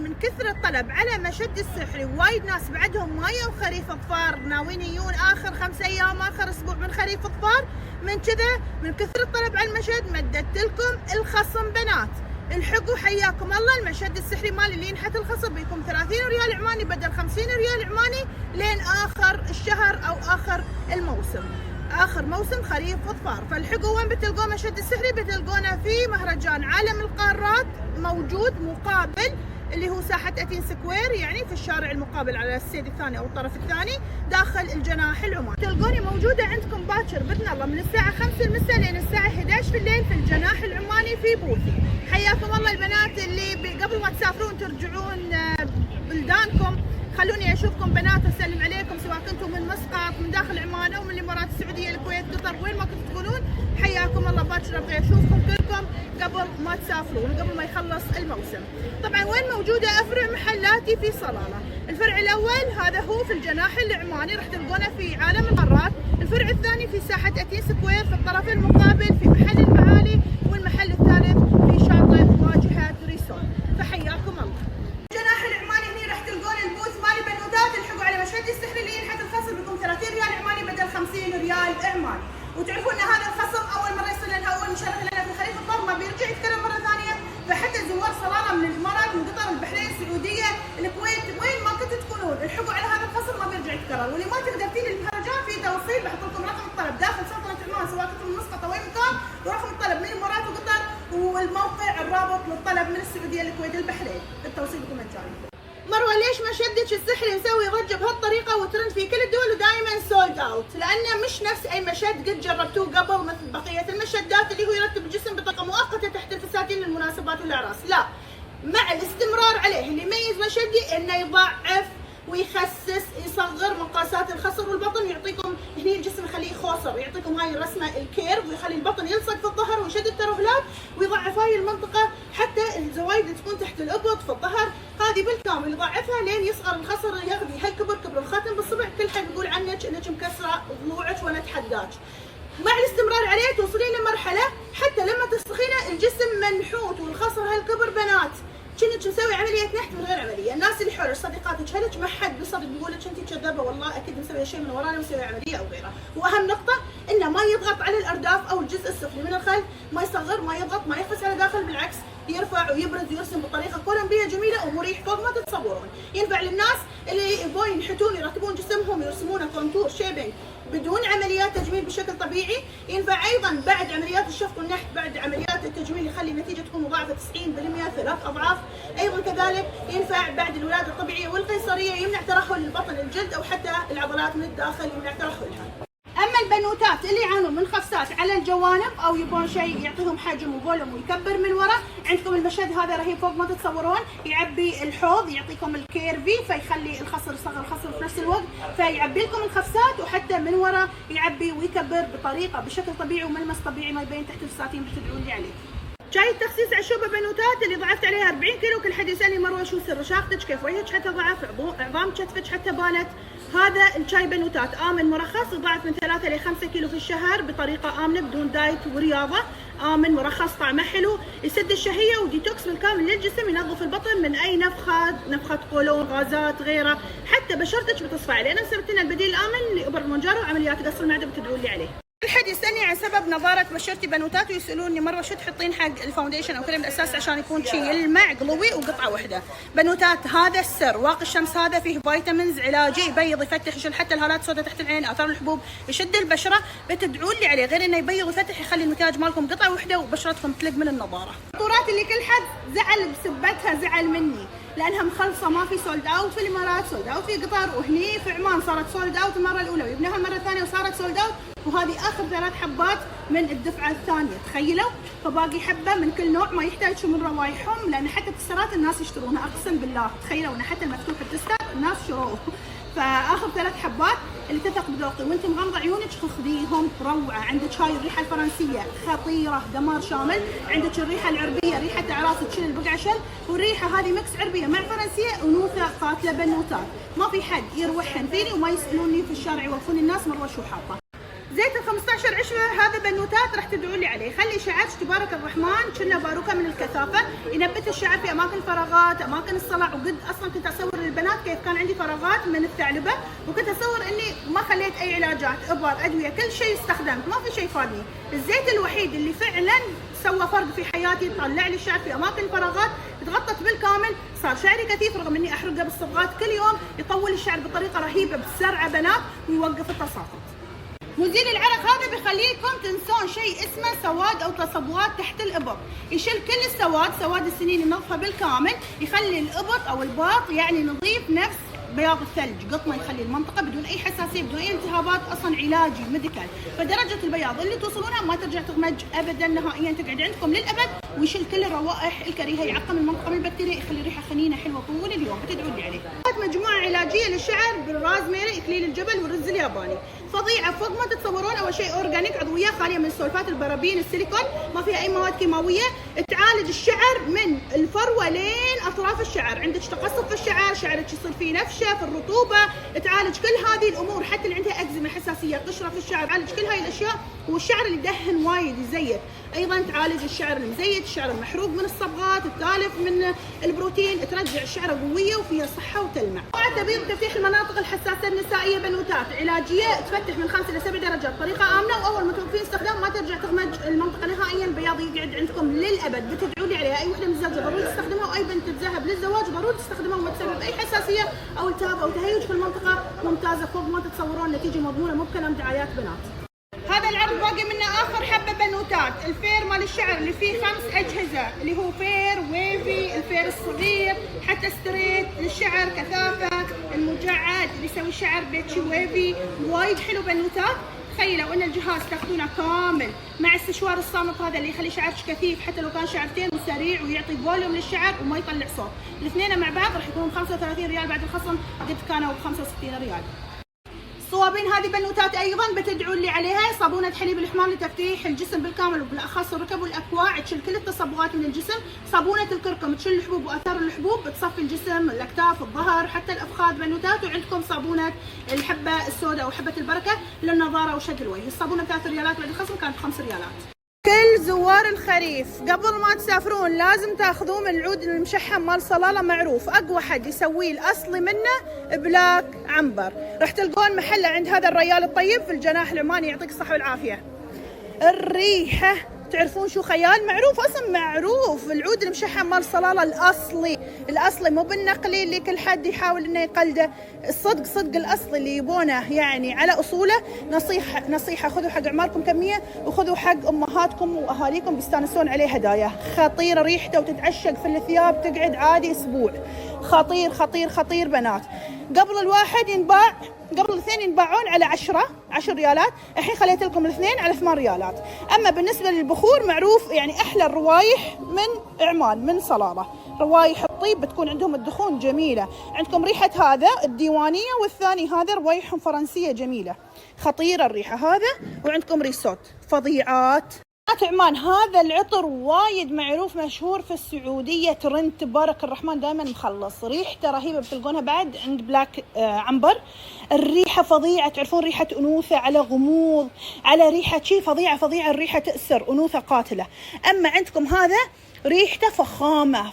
من كثر الطلب على مشد السحري وايد ناس بعدهم مايو خريف اظفار ناويين يجون اخر 5 ايام اخر اسبوع من خريف اظفار، من كذا من كثر الطلب على المشد مددت لكم الخصم بنات. الحقوا حياكم الله، المشد السحري مالي اللي ينحت الخصم بيكون 30 ريال عماني بدل 50 ريال عماني لين اخر الشهر او اخر الموسم، اخر موسم خريف اظفار. فالحقوا وين بتلقون مشد السحري؟ بتلقونه في مهرجان عالم القارات، موجود مقابل اللي هو ساحة أتين سكوير، يعني في الشارع المقابل على السيد الثاني أو الطرف الثاني داخل الجناح العماني. تلقوني موجودة عندكم باكر بإذن الله من الساعة 5 المساء لين الساعة 11 بالليل في الجناح العماني في بوثي. حياكم الله البنات اللي قبل ما تسافرون ترجعون بلدانكم، خلوني اشوفكم بنات واسلم عليكم، سواء كنتم من مسقط من داخل عمان او من الامارات السعوديه الكويت قطر وين ما كنتوا تقولون، حياكم الله باكر ابغى اشوفكم كلكم قبل ما تسافرون قبل ما يخلص الموسم. طبعا وين موجوده؟ افرع محلاتي في صلاله. الفرع الاول هذا هو في الجناح العماني راح تلقونه في عالم القارات، الفرع الثاني في ساحه اتين سكوير في الطرف المقابل في محل المعالي، والمحل الثالث في شاطئ واجهه ريسون. فحياكم الله. الجناح العماني هني راح تلقون البوث مالي بنوتات. الحقوا على مشد السحري اللي ينحت الخصم بكم 30 ريال عماني بدل 50 ريال عماني. وتعرفون ان هذا الخصم اول مره يصير لنا، اول مشاركه لنا في خريف الطب ما بيرجع يتكرر مره ثانيه. فحتى زوار صلاله من الامارات من قطر البحرين السعوديه الكويت وين ما كنتوا تكونون، الحقوا على هذا الخصم ما بيرجع يتكرر. واللي ما تقدر تيجي للمهرجان في توصيل بحط لكم رقم الطلب داخل سلطنه عمان سواء كنتم من مسقط او وين كان، ورقم الطلب من الامارات وقطر، والموقع الرابط للطلب من السعوديه الكويت البحرين، التوصيل بكم مجاني. مروه ليش مشدك السحري مسوي ضجه بهالطريقه وترند في كل الدول ودائما سولد اوت؟ لانه مش نفس اي مشد قد جربتوه قبل مثل بقيه المشدات اللي هو يرتب الجسم بطريقه مؤقته تحت الفساتين للمناسبات والاعراس، لا، مع الاستمرار عليه اللي يميز مشدي انه يضعف ويخسس، يصغر مقاسات الخصر والبطن، يعطيكم هني الجسم يخليه خوصر، يعطيكم هاي الرسمه الكيرف ويخلي البطن يلصق في الظهر ويشد الترهلات ويضعف هاي المنطقه، حتى الزوايد اللي تكون تحت الابط في الظهر هذه بالكامل يضعفها لين يصغر الخصر يغذي هالكبر كبر الخاتم بالصبع. كل حد يقول عنك انك مكسره ضلوعك وانا اتحداك. مع الاستمرار عليه توصلين لمرحله حتى لما تسخينه الجسم منحوت والخصر هالكبر بنات كنت مسوي عمليه نحت من غير عمليه. الناس اللي حولك صديقاتك هلك ما حد بصدق بيقول لك انت كذابه والله اكيد مسويه شيء من ورانا مسويه عمليه او غيره. واهم نقطه انه ما يضغط على الارداف او الجزء السفلي من الخلف، ما يصغر ما يضغط ما يخفس على داخل، بالعكس يرفع ويبرز ويرسم بطريقه كولومبيه جميله ومريح فوق ما تتصورون. ينفع للناس اللي يبغون ينحتون يرتبون جسمهم يرسمونه كونتور شيبنج بدون عمليات تجميل بشكل طبيعي. ينفع ايضا بعد عمليات الشفط والنحت بعد عمليات التجميل يخلي النتيجه تكون مضاعفه 90% 3 اضعاف. ايضا كذلك ينفع بعد الولاده الطبيعيه والقيصريه، يمنع ترهل البطن الجلد او حتى العضلات من الداخل يمنع ترهلها. اما البنوتات اللي يعانون من خفسات على الجوانب او يبون شيء يعطيهم حجم وفولوم ويكبر من ورا، عندكم المشد هذا رهيب فوق ما تتصورون، يعبي الحوض يعطيكم الكيرفي فيخلي الخصر يصغر الخصر في نفس الوقت، فيعبي لكم الخفسات وحتى من ورا يعبي ويكبر بطريقه بشكل طبيعي وملمس طبيعي ما يبين تحت الفساتين بتدعون لي عليه. جاي التخسيس على الشوبه بنوتات اللي ضعفت عليها 40 كيلو. كل حد يسالني مروه شو سر رشاقتك؟ كيف وجهك حتى ضعف؟ عظام كتفك حتى بانت؟ هذا الشاي بنوتات امن مرخص، يضاعف من 3 ل 5 كيلو في الشهر بطريقه امنه بدون دايت ورياضه، امن مرخص طعمه حلو، يسد الشهيه وديتوكس بالكامل للجسم، ينظف البطن من اي نفخه قولون غازات غيره، حتى بشرتك بتصفى عليه. انا مسويت لنا البديل الامن لابر مونجارو وعمليات قص المعده بتدعون لي عليه. الحد يسالني عن سبب نضاره بشرتي بنوتات ويسالوني مروه شو تحطين حق الفاونديشن او كريم الاساس عشان يكون شيء يلمع قلوي وقطعه واحده. بنوتات هذا السر، واقي الشمس هذا فيه فيتامينز علاجي يبيض يفتح يشيل حتى الهالات السوداء تحت العين اثار الحبوب يشد البشره، بتدعون لي عليه. غير انه يبيض ويفتح يخلي المكياج مالكم قطعه واحده وبشرتكم تلق من النضاره. الفطورات اللي كل حد زعل بسبتها زعل مني لانها مخلصه ما في سولد اوت في الامارات، سولد اوت في قطر، وهني في عمان صارت سولد اوت المره الاولى ويبناها المره الثانيه وصارت سولد اوت، وهذه اخر 3 حبات من الدفعه الثانيه تخيلوا. فباقي حبه من كل نوع ما يحتاج من روايحهم، لان حتى التسترات الناس يشترونها اقسم بالله، تخيلوا ان حتى المفتوح التستر الناس شروه. فاخر 3 حبات اللي تثق بذوقي وانت مغمضه عيونك خذيهم روعه. عندك هاي الريحه الفرنسيه خطيره دمار شامل، عندك الريحه العربيه ريحه اعراس تشيل البقعشل، والريحه هذه مكس عربيه مع فرنسيه انوثه قاتله بنوتات. ما في حد يروحن فيني وما يسالوني في الشارع يوقفون الناس مروه شو حاطه. زيت ال 15 15/10 هذا بنوتات راح تدعوا لي عليه. خلي شعرك تبارك الرحمن كنا باروكه من الكثافه، ينبت الشعر في اماكن الفراغات، اماكن الصلع. وقد اصلا كنت اصور للبنات كيف كان عندي فراغات من الثعلبه، وكنت اصور اني ما خليت اي علاجات، ابر، ادويه، كل شيء استخدمت، ما في شيء فادني. الزيت الوحيد اللي فعلا سوى فرق في حياتي، طلع لي الشعر في اماكن الفراغات، تغطت بالكامل، صار شعري كثيف رغم اني احرقه بالصبغات كل يوم، يطول الشعر بطريقه رهيبه بسرعه بنات، ويوقف التساقط. مزيل العرق هذا بيخليكم تنسون شيء اسمه سواد او تصبغات تحت الابط، يشيل كل السواد، سواد السنين ينظفه بالكامل، يخلي الابط او الباط يعني نظيف نفس بياض الثلج، قطمه، يخلي المنطقه بدون اي حساسيه، بدون اي التهابات، اصلا علاجي ميديكال. فدرجه البياض اللي توصلونها ما ترجع تغمج ابدا نهائيا، تقعد عندكم للابد، ويشيل كل الروائح الكريهه، يعقم المنطقه من البكتيريا، يخلي ريحه خنينه حلوه طول اليوم. بتدعوا لي عليه. مجموعه علاجيه للشعر بالرازميري، اكليل الجبل، والرز الياباني، فظيعه فوق ما تتصورون. اول شيء اورجانيك، عضويه، خاليه من السولفات، البرابين، السيليكون، ما فيها اي مواد كيماويه، تعالج الشعر من الفروه لين اطراف الشعر. عندك تقصف في الشعر، شعرك يصير فيه نفشه، في الرطوبه، تعالج كل هذه الامور. حتى اللي عندها اكزيما، حساسيه، قشره في الشعر، تعالج كل هاي الاشياء. والشعر اللي يدهن وايد يزيت، ايضا تعالج الشعر المزيت، الشعر المحروق من الصبغات، التالف من البروتين، ترجع الشعر قويه وفيها صحه وتلمع. تبيض تفتيح المناطق الحساسه النسائيه، بنوتات علاجيه، تفتح من 5 إلى 7 درجات، طريقه امنه، واول ما توقفين استخدام ما ترجع تغمج المنطقه نهائيا، البياض يقعد عندكم للابد. بتدعوا لي عليها. اي وحده مزوجه ضروري تستخدمها، واي بنت تتزهب للزواج ضروري تستخدمها، وما تسبب اي حساسيه او التهاب او تهيج في المنطقه. ممتازه فوق ما تتصورون، نتيجه مضمونه، مو بكلام دعايات بنات. هذا العرض باقي منه اخر حبه بنوتات، الفير مال الشعر اللي فيه 5 اجهزه، اللي هو فير، ويفي، الفير الصغير، حتى ستريت للشعر، كثافه، المجعد اللي يسوي الشعر بيتشي ويفي، وايد حلو بنوتات. تخيلوا ان الجهاز تاخذونه كامل مع السشوار الصامت هذا اللي يخلي شعرك كثيف حتى لو كان شعرتين، وسريع، ويعطي فوليوم للشعر وما يطلع صوت. الاثنين مع بعض راح يكونون 35 ريال بعد الخصم، قد كانوا ب 65 ريال. الصوابين هذه بنوتات ايضا بتدعوا لي عليها، صابونه حليب الحمام لتفتيح الجسم بالكامل، وبالاخص الركب والاكواع، تشيل كل التصبغات من الجسم. صابونه الكركم تشيل الحبوب واثار الحبوب، بتصفي الجسم، الاكتاف، الظهر، حتى الافخاذ بنوتات. وعندكم صابونه الحبه السوداء او حبه البركه للنظاره وشد الوجه، الصابونه 3 ريالات بعد الخصم كانت 5 ريالات. كل زوار الخريف قبل ما تسافرون لازم تاخذوه من العود المشحم مال صلاله، معروف اقوى حد يسويه الاصلي منه بلاك عنبر. راح تلقون محله عند هذا الريال الطيب في الجناح العماني، يعطيك الصحه والعافيه. الريحه تعرفون شو خيال، معروف اصلا، معروف العود المشحم مال صلاله الاصلي، مو بالنقلي اللي كل حد يحاول انه يقلده. الصدق صدق الاصلي اللي يبونه يعني على اصوله. نصيحه خذوا حق عماركم كميه، وخذوا حق امهاتكم واهاليكم بيستانسون عليه هدايا. خطير ريحته، وتتعشق في الثياب، تقعد عادي اسبوع. خطير خطير خطير بنات. قبل الواحد ينباع، قبل الاثنين ينباعون على 10 ريالات، الحين خليت لكم الاثنين على 8 ريالات. اما بالنسبه للبخور، معروف يعني احلى الروايح من عمان، من صلاله، روايح الطيب بتكون عندهم الدخون جميله. عندكم ريحه هذا الديوانيه، والثاني هذا روايحهم فرنسيه جميله، خطيره الريحه هذا. وعندكم ريسوت، فظيعات. عمان هذا العطر وايد معروف مشهور في السعوديه، ترند تبارك الرحمن، دائما مخلص، ريحته رهيبه، بتلقونها بعد عند بلاك عنبر. الريحه فظيعه، تعرفون ريحه انوثه على غموض، على ريحه شي فظيعه، الريحه تأسر، انوثه قاتله. اما عندكم هذا ريحته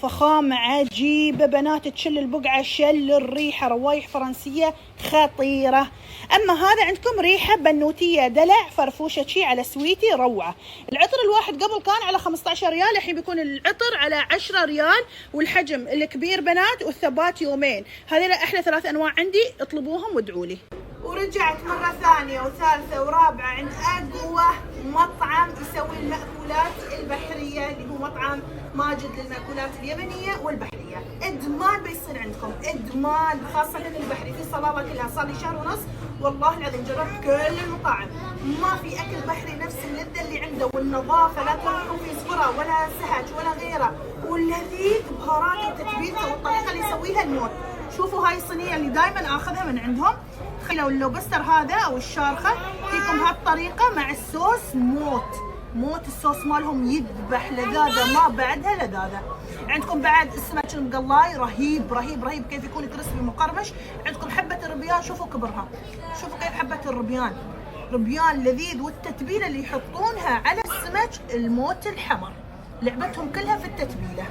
فخامه عجيبه بنات، تشل البقعه، شل الريحه، روايح فرنسيه خطيره. اما هذا عندكم ريحه بنوتيه، دلع، فرفوشه شي على سويتي، روعه. العطر الواحد قبل كان على 15 ريال، الحين بيكون العطر على 10 ريال، والحجم الكبير بنات، والثبات يومين. هذول احلى 3 انواع عندي، اطلبوهم وادعوا لي. ورجعت مرة ثانية وثالثة ورابعة عند أقوى مطعم يسوي المأكولات البحرية، اللي هو مطعم ماجد للمأكولات اليمنية والبحرية. إدمان بيصير عندكم، إدمان، خاصة البحري في صلالة كلها. صار لي 1.5 شهر والله العظيم جربت كل المطاعم، ما في أكل بحري نفس اللذة اللي عنده، والنظافة، لا تروحوا في زفرة ولا سهج ولا غيره، واللذيذ بهاراته وتتبيلته والطريقة اللي يسويها الموت. شوفوا هاي الصينية اللي دائما آخذها من عندهم، تخيلوا اللوبستر هذا او الشارخه فيكم هالطريقه مع الصوص، موت الصوص مالهم يذبح، لذاذه ما بعدها لذاذه. عندكم بعد السمك المقلاي، رهيب كيف يكون كريسبي مقرمش. عندكم حبه الربيان، شوفوا كبرها، شوفوا كيف حبه الربيان ربيان لذيذ، والتتبيله اللي يحطونها على السمك الموت الحمر، لعبتهم كلها في التتبيله.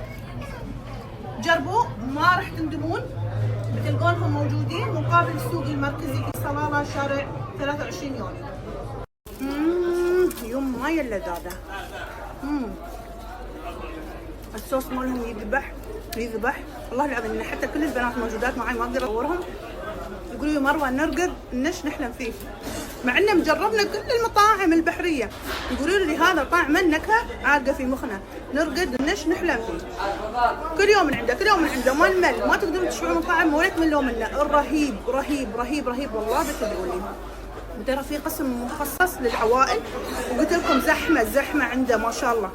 جربوه ما راح تندمون، بتلقونهم موجودين مقابل السوق المركزي في صلالة شارع 23 يونيو. يما يا اللذاذة. الصوص مالهم يذبح والله العظيم، ان حتى كل البنات موجودات معي ما اقدر اصورهم، يقولوا لي مروه نرقد النش نحلم فيه، مع ان مجربنا كل المطاعم البحريه، يقولوا لي هذا طعم النكهه عالقه في مخنا، نرقد النش نحلم فيه. كل يوم من عنده ما نمل، ما تقدرون تشبعون طعم ولا تملوا منه، الرهيب رهيب رهيب رهيب والله. بتدعوا لي ترى في قسم مخصص للعوائل، وقلت لكم زحمه عنده ما شاء الله،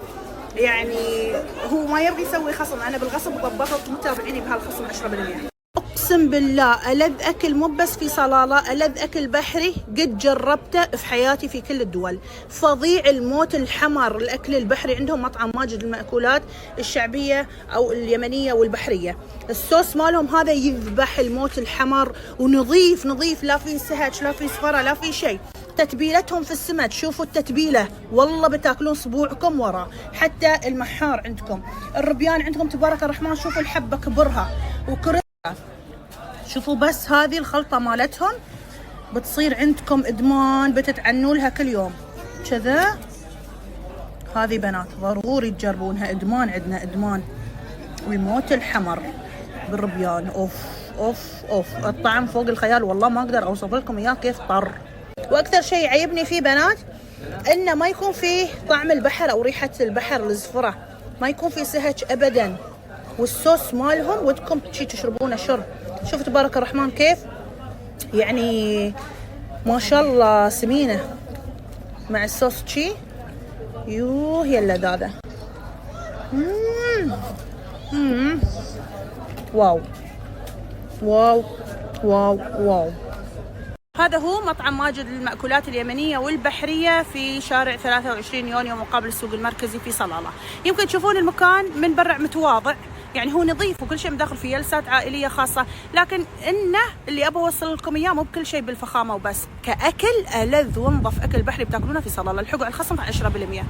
يعني هو ما يبغي يسوي خصم، انا بالغصب ضبطت متابعيني بهالخصم 10%. اقسم بالله ألذ اكل مو بس في صلالة، ألذ اكل بحري قد جربته في حياتي في كل الدول. فظيع الموت الحمر، الاكل البحري عندهم مطعم ماجد المأكولات الشعبية او اليمنية والبحرية، الصوص مالهم هذا يذبح الموت الحمر، ونظيف لا في سهج لا في صفرة لا في شيء. تتبيلتهم في السمك، شوفوا التتبيله والله بتاكلون صبوعكم ورا. حتى المحار عندكم، الربيان عندكم تبارك الرحمن، شوفوا الحبه كبرها وكرتها، شوفوا بس هذه الخلطه مالتهم بتصير عندكم ادمان، بتتعنوا لها كل يوم كذا. هذه بنات ضروري تجربونها، ادمان عندنا ادمان. ويموت الحمر بالربيان، اوف الطعم فوق الخيال والله، ما اقدر اوصف لكم اياه كيف طر. واكثر شيء يعيبني فيه بنات انه ما يكون فيه طعم البحر او ريحه البحر الزفره، ما يكون فيه سهج ابدا، والصوص مالهم ودكم شي تشربونه شرب. شوف تبارك الرحمن كيف يعني ما شاء الله سمينه مع الصوص شي، يوه يا اللذاذه. واو واو واو واو. هذا هو مطعم ماجد للمأكولات اليمنية والبحرية في شارع 23 يونيو مقابل السوق المركزي في صلالة. يمكن تشوفون المكان من برا متواضع، يعني هو نظيف وكل شيء مداخل فيه جلسات عائلية خاصة، لكن إنه اللي أبغى أوصل لكم إياه مو بكل شيء بالفخامة وبس، كأكل ألذ وانظف أكل بحري بتاكلونه في صلالة. الحقوا على الخصم 10%.